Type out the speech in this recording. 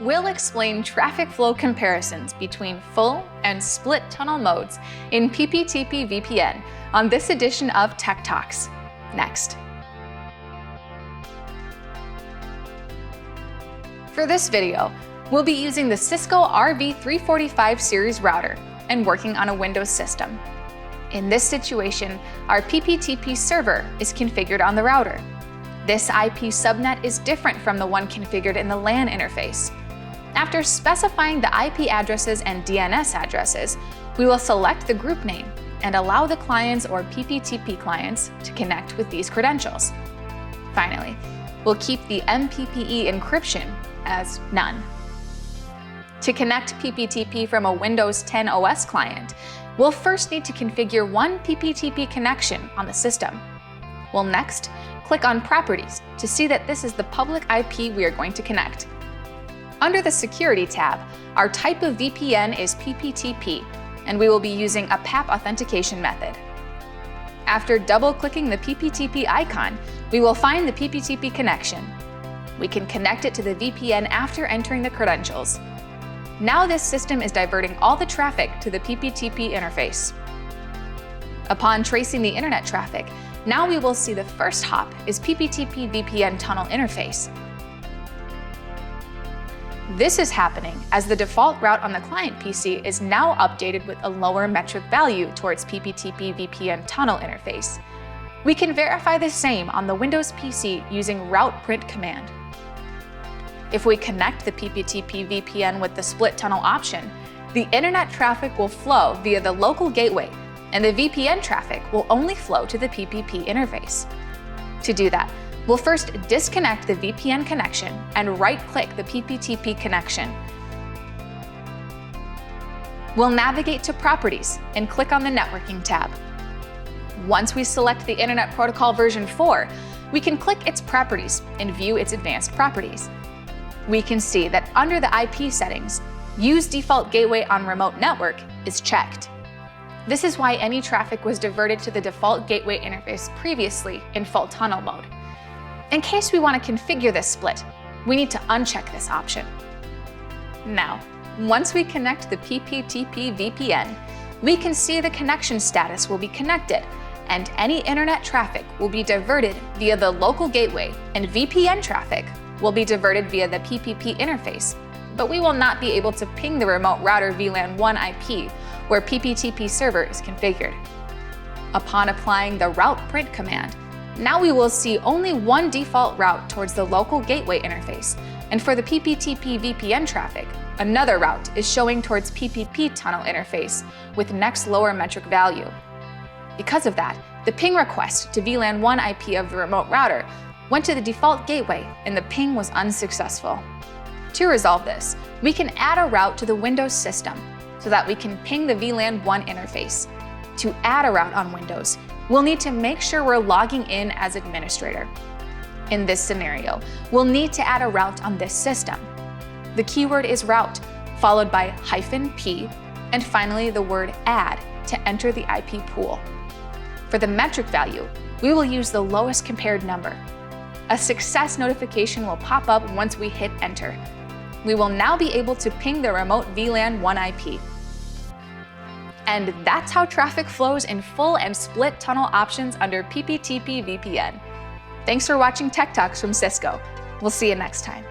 we'll explain traffic flow comparisons between full and split tunnel modes in PPTP VPN on this edition of Tech Talks. Next. For this video, we'll be using the Cisco RV Series router and working on a Windows system. In this situation, our PPTP server is configured on the router. This IP subnet is different from the one configured in the LAN interface. After specifying the IP addresses and DNS addresses, we will select the group name and allow the clients or PPTP clients to connect with these credentials. Finally, we'll keep the MPPE encryption as none. To connect PPTP from a Windows 10 OS client, we'll first need to configure one PPTP connection on the system. We'll next click on Properties to see that this is the public IP we are going to connect. Under the Security tab, our type of VPN is PPTP, and we will be using a PAP authentication method. After double-clicking the PPTP icon, we will find the PPTP connection. We can connect it to the VPN after entering the credentials. Now this system is diverting all the traffic to the PPTP interface. Upon tracing the internet traffic, now we will see the first hop is PPTP VPN tunnel interface. This is happening as the default route on the client PC is now updated with a lower metric value towards PPTP VPN tunnel interface. We can verify the same on the Windows PC using route print command. If we connect the PPTP VPN with the split tunnel option, the internet traffic will flow via the local gateway, and the VPN traffic will only flow to the PPP interface. To do that, we'll first disconnect the VPN connection and right-click the PPTP connection. We'll navigate to Properties and click on the Networking tab. Once we select the Internet Protocol version 4, we can click its properties and view its advanced properties. We can see that under the IP settings, Use Default Gateway on Remote Network is checked. This is why any traffic was diverted to the default gateway interface previously in full tunnel mode. In case we want to configure this split, we need to uncheck this option. Now, once we connect the PPTP VPN, we can see the connection status will be connected, and any internet traffic will be diverted via the local gateway, and VPN traffic will be diverted via the PPP interface, but we will not be able to ping the remote router VLAN 1 IP where PPTP server is configured. Upon applying the route print command, now we will see only one default route towards the local gateway interface, and for the PPTP VPN traffic, another route is showing towards PPP tunnel interface with next lower metric value. Because of that, the ping request to VLAN 1 IP of the remote router went to the default gateway and the ping was unsuccessful. To resolve this, we can add a route to the Windows system so that we can ping the VLAN 1 interface. To add a route on Windows, we'll need to make sure we're logging in as administrator. In this scenario, we'll need to add a route on this system. The keyword is route, followed by -p, and finally the word add to enter the IP pool. For the metric value, we will use the lowest compared number. A success notification will pop up once we hit enter. We will now be able to ping the remote VLAN 1 IP. And that's how traffic flows in full and split tunnel options under PPTP VPN. Thanks for watching Tech Talks from Cisco. We'll see you next time.